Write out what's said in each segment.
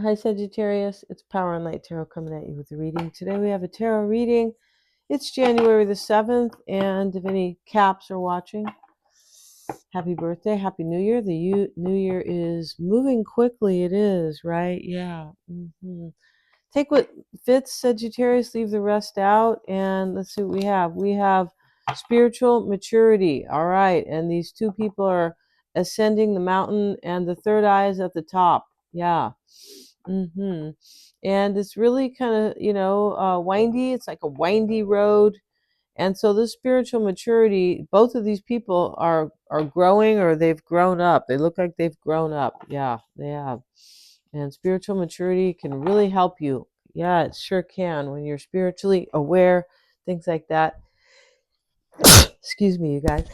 Hi, Sagittarius. It's Power and Light Tarot coming at you with a reading. Today we have a tarot reading. It's January the 7th, and if any caps are watching, happy birthday, happy new year. The new year is moving quickly. It is, right? Yeah. Take what fits, Sagittarius, leave the rest out, and let's see what we have. We have spiritual maturity. All right, and these two people are ascending the mountain, and the third eye is at the top. Yeah. And it's really kind of, windy. It's like a windy road. And so this spiritual maturity, both of these people are growing, or they've grown up. They look like they've grown up. Yeah, they have. And spiritual maturity can really help you. Yeah, it sure can when you're spiritually aware, things like that. Excuse me, you guys.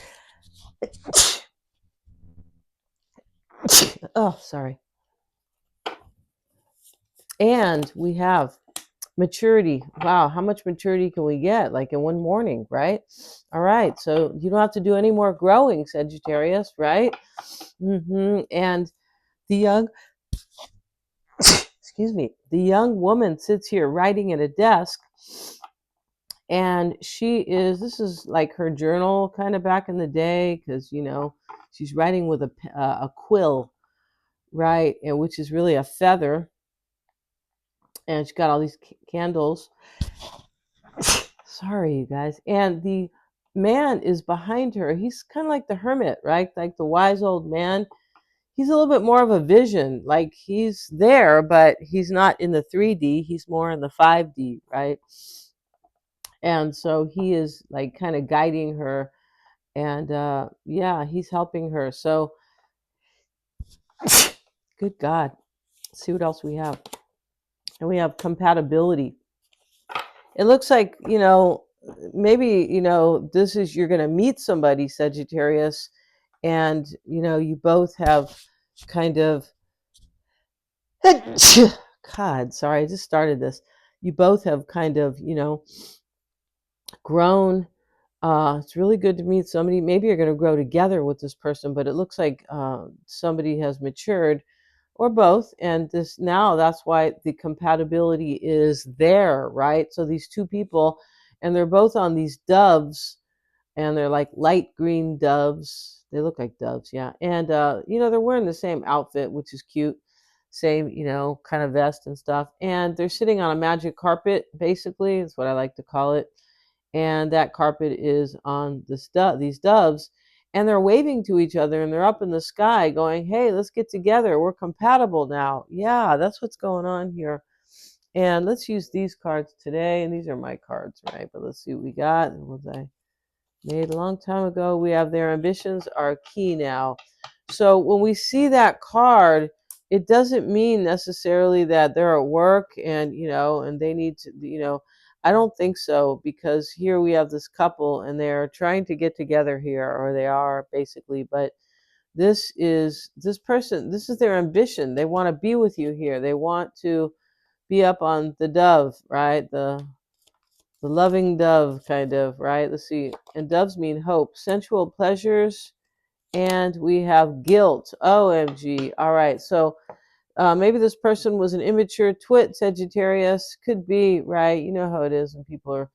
Oh, sorry. And we have maturity. Wow, how much maturity can we get? Like in one morning, right? All right, so you don't have to do any more growing, Sagittarius, right? And the young, excuse me, the young woman sits here writing at a desk, and this is like her journal kind of back in the day, because she's writing with a quill, right? And which is really a feather, and she's got all these candles. Sorry, you guys. And the man is behind her. He's kind of like the hermit, right? Like the wise old man. He's a little bit more of a vision. Like he's there, but he's not in the 3D. He's more in the 5D, right? And so he is like kind of guiding her. And yeah, he's helping her. So, good God. Let's see what else we have. And we have compatibility. It looks like, maybe, this is, you're going to meet somebody, Sagittarius, and, you both have kind of, God, sorry, I just started this. You both have kind of, grown. It's really good to meet somebody. Maybe you're going to grow together with this person, but it looks like somebody has matured, or both. And this now, that's why the compatibility is there, right? So these two people, and they're both on these doves, and they're like light green doves. They look like doves, yeah. And they're wearing the same outfit, which is cute. Same, kind of vest and stuff. And they're sitting on a magic carpet, basically. That's what I like to call it. And that carpet is on these doves, and they're waving to each other, and they're up in the sky going, hey, let's get together, we're compatible now. Yeah, that's what's going on here. And let's use these cards today, and these are my cards, right? But let's see what we got. Was I made a long time ago? We have their ambitions are key now. So when we see that card, it doesn't mean necessarily that they're at work and and they need to, I don't think so, because here we have this couple and they're trying to get together here, or they are basically. But this person, this is their ambition. They want to be with you here. They want to be up on the dove, right? The loving dove, kind of, right? Let's see. And doves mean hope, sensual pleasures, and we have guilt. OMG. All right. So maybe this person was an immature twit, Sagittarius. Could be, right? You know how it is when people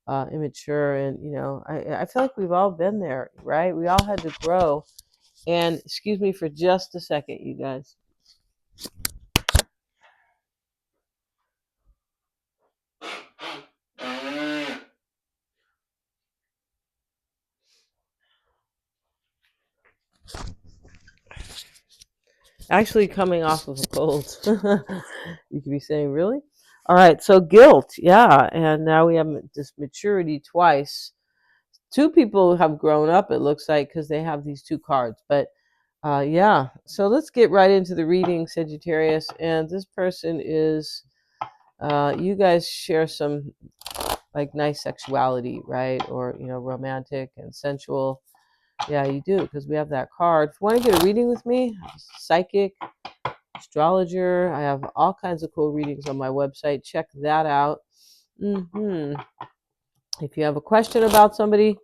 are immature. And, I feel like we've all been there, right? We all had to grow. And excuse me for just a second, you guys. Actually, coming off of a cold. You could be saying, really? All right, so guilt, yeah. And now we have this maturity twice. Two people have grown up, it looks like, because they have these two cards. But yeah, so let's get right into the reading, Sagittarius. And this person is, you guys share some like nice sexuality, right? Or, romantic and sensual. Yeah, you do, because we have that card. If you want to get a reading with me, psychic, astrologer, I have all kinds of cool readings on my website. Check that out. If you have a question about somebody,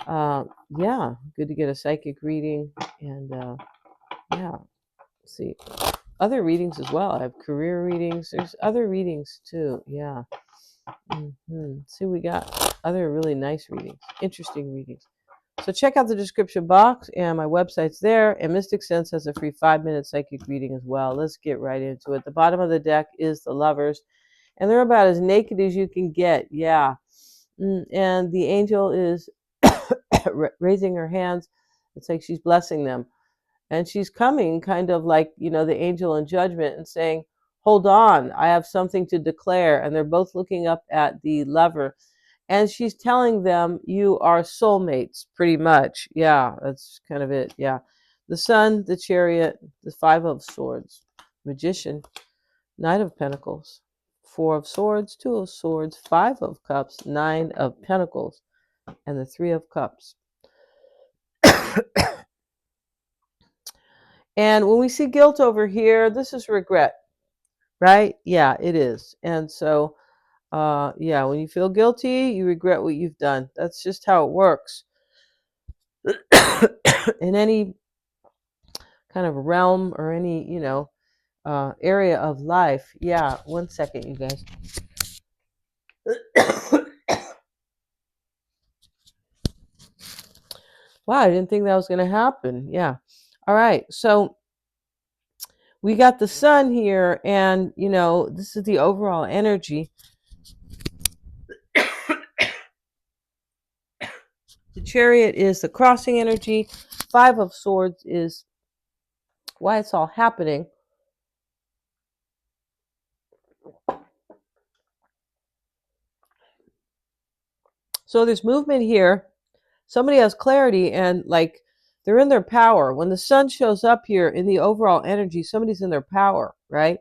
yeah, good to get a psychic reading. And yeah, let's see. other readings as well. I have career readings. There's other readings too. Yeah. See, we got other really nice readings, interesting readings. So check out the description box, and my website's there. And Mystic Sense has a free 5-minute psychic reading as well. Let's get right into it. The bottom of the deck is the Lovers, and they're about as naked as you can get. Yeah. And the angel is raising her hands. It's like she's blessing them. And she's coming kind of like, the angel in judgment and saying, hold on, I have something to declare. And they're both looking up at the Lover. And she's telling them, you are soulmates, pretty much. Yeah, that's kind of it. Yeah. The Sun, the Chariot, the Five of Swords, Magician, Knight of Pentacles, Four of Swords, Two of Swords, Five of Cups, Nine of Pentacles, and the Three of Cups. And when we see guilt over here, this is regret, right? Yeah, it is. And so, yeah, when you feel guilty, you regret what you've done. That's just how it works. In any kind of realm or any, area of life. Yeah, one second, you guys. Wow, I didn't think that was going to happen. Yeah. All right. So we got the Sun here, and, this is the overall energy. The Chariot is the crossing energy. Five of Swords is why it's all happening. So there's movement here. Somebody has clarity, and like they're in their power. When the Sun shows up here in the overall energy, somebody's in their power, right?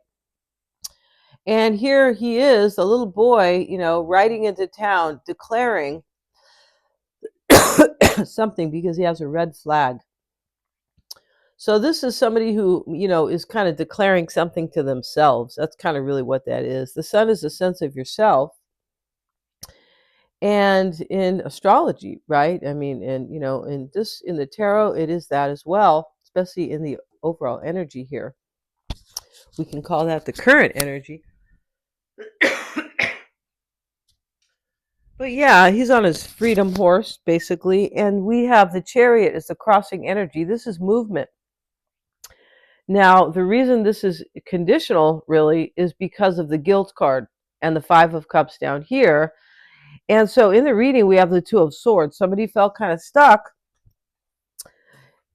And here he is, a little boy, riding into town declaring something because he has a red flag. So this is somebody who, is kind of declaring something to themselves. That's kind of really what that is. The Sun is a sense of yourself. And in astrology, right? I mean, and in the tarot, it is that as well, especially in the overall energy here. We can call that the current energy. But yeah, he's on his freedom horse, basically. And we have the Chariot as the crossing energy. This is movement. Now, the reason this is conditional, really, is because of the guilt card and the Five of Cups down here. And so in the reading, we have the Two of Swords. Somebody felt kind of stuck,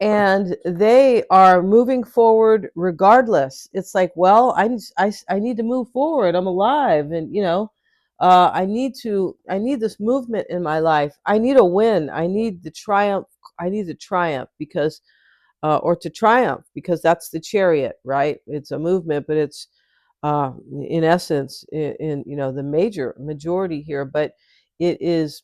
and they are moving forward regardless. It's like, well, I need to move forward. I'm alive, and I need this movement in my life. I need a win. I need the triumph. I need the triumph because or to triumph, because that's the Chariot, right? It's a movement, but it's in essence in the majority here, but it is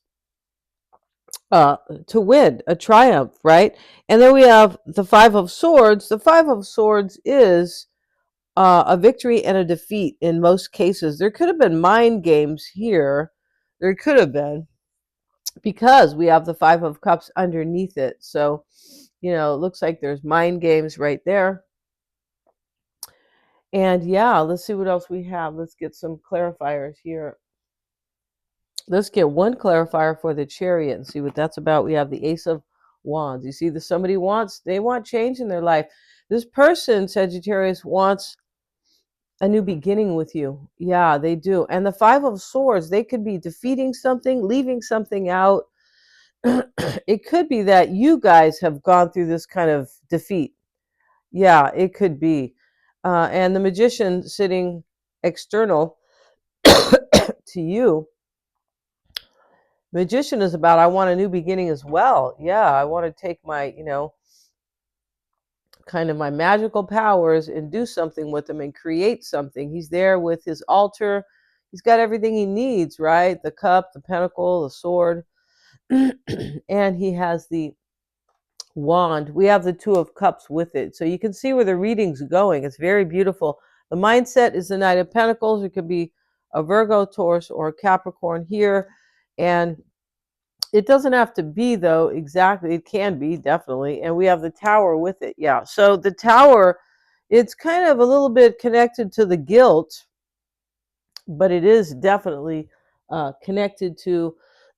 to win, a triumph, right? And then we have the Five of Swords. The Five of Swords is a victory and a defeat in most cases. There could have been mind games here. There could have been, because we have the Five of Cups underneath it. So, it looks like there's mind games right there. And yeah, let's see what else we have. Let's get some clarifiers here. Let's get one clarifier for the Chariot and see what that's about. We have the Ace of Wands. You see, they want change in their life. This person, Sagittarius, wants a new beginning with you. Yeah, they do. And the Five of Swords, they could be defeating something, leaving something out. It could be that you guys have gone through this kind of defeat. Yeah, it could be. And the Magician sitting external to you. Magician is about, I want a new beginning as well. Yeah, I want to take my, kind of my magical powers and do something with them and create something. He's there with his altar. He's got everything he needs, right? The cup, the pentacle, the sword. And he has the wand. We have the Two of Cups with it. So you can see where the reading's going. It's very beautiful. The mindset is the Knight of Pentacles. It could be a Virgo, Taurus, or a Capricorn here. And it doesn't have to be, though, exactly. It can be, definitely. And we have the Tower with it. Yeah. So the Tower It's kind of a little bit connected to the guilt, but it is definitely connected to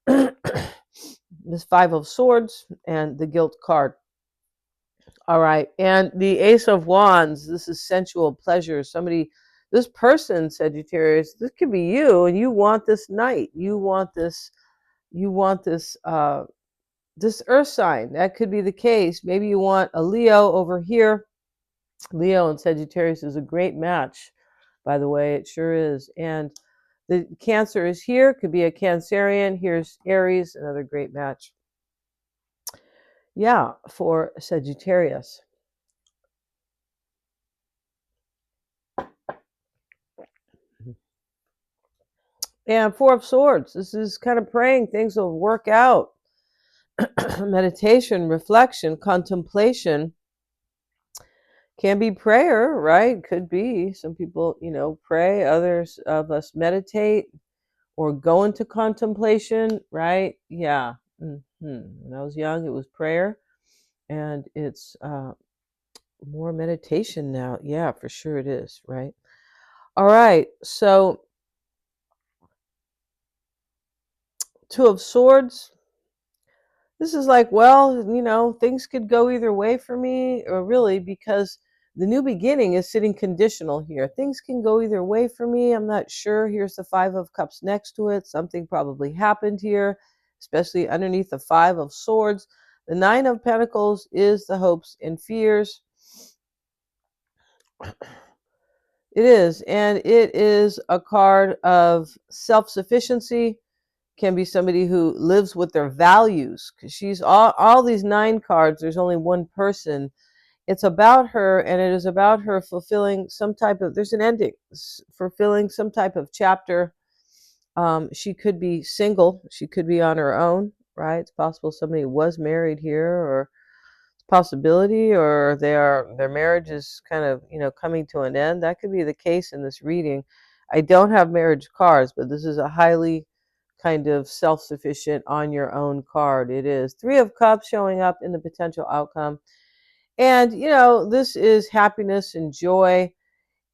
this Five of Swords and the guilt card. All right. And the Ace of Wands, this is sensual pleasure. Somebody, this person, Sagittarius, this could be you, and you want this knight. You want this earth sign. That could be the case. Maybe you want a Leo over here. Leo and Sagittarius is a great match, by the way. It sure is. And the Cancer is here, could be a Cancerian. Here's Aries, another great match. Yeah, for Sagittarius. And Four of Swords. This is kind of praying things will work out. Meditation, reflection, contemplation can be prayer, right? Could be. Some people, pray. Others of us meditate or go into contemplation, right? Yeah. When I was young, it was prayer, and it's more meditation now. Yeah, for sure it is, right? All right. So, Two of Swords. This is like, well, things could go either way for me, or really, because the new beginning is sitting conditional here. Things can go either way for me. I'm not sure. Here's the Five of Cups next to it. Something probably happened here, especially underneath the Five of Swords. The Nine of Pentacles is the hopes and fears. It is, and it is a card of self-sufficiency. Can be somebody who lives with their values, because she's all these 9 cards. There's only one person. It's about her, and it is about her fulfilling some type of, there's an ending, fulfilling some type of chapter. She could be single. She could be on her own, right? It's possible somebody was married here, or it's a possibility, or their marriage is kind of, coming to an end. That could be the case in this reading. I don't have marriage cards, but this is a highly kind of self-sufficient, on your own card. It is Three of Cups showing up in the potential outcome. And, this is happiness and joy.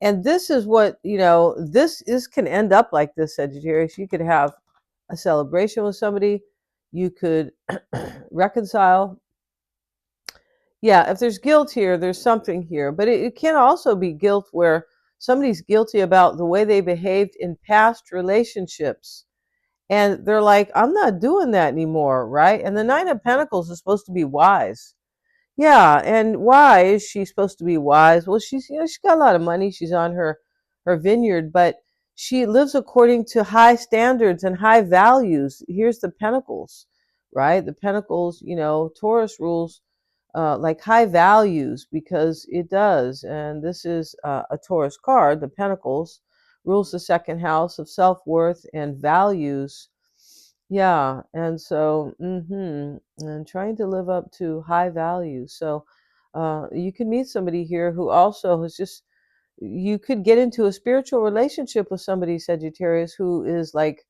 And this is what, this can end up like this, Sagittarius. You could have a celebration with somebody. You could reconcile. Yeah, if there's guilt here, there's something here. But it can also be guilt where somebody's guilty about the way they behaved in past relationships. And they're like, I'm not doing that anymore, right? And the Nine of Pentacles is supposed to be wise. Yeah, and why is she supposed to be wise? Well, she's got a lot of money. She's on her vineyard, but she lives according to high standards and high values. Here's the Pentacles, right? The Pentacles, Taurus rules like high values, because it does. And this is a Taurus card. The Pentacles rules the second house of self-worth and values. Yeah, and so, and trying to live up to high values. So, you could meet somebody here who also is just, you could get into a spiritual relationship with somebody, Sagittarius, who is like,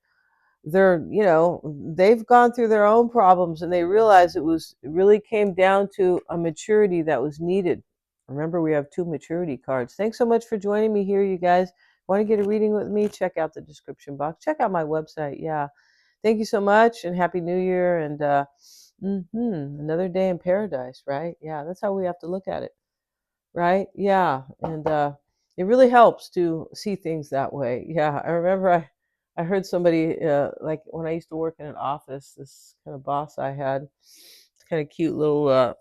they've gone through their own problems, and they realize it really came down to a maturity that was needed. Remember, we have 2 maturity cards. Thanks so much for joining me here, you guys. Want to get a reading with me? Check out the description box. Check out my website. Yeah. Thank you so much, and Happy New Year. And another day in paradise, right? Yeah, that's how we have to look at it, right? Yeah, and it really helps to see things that way. Yeah, I remember I heard somebody, like when I used to work in an office, this kind of boss I had, kind of cute little,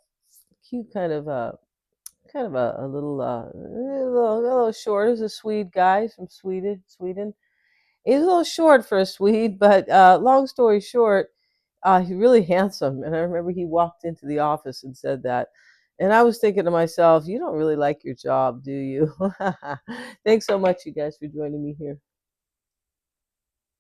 cute kind of a little short. He was a Swede guy from Sweden. He's a little short for a Swede, but long story short, he's really handsome. And I remember he walked into the office and said that. And I was thinking to myself, you don't really like your job, do you? Thanks so much, you guys, for joining me here.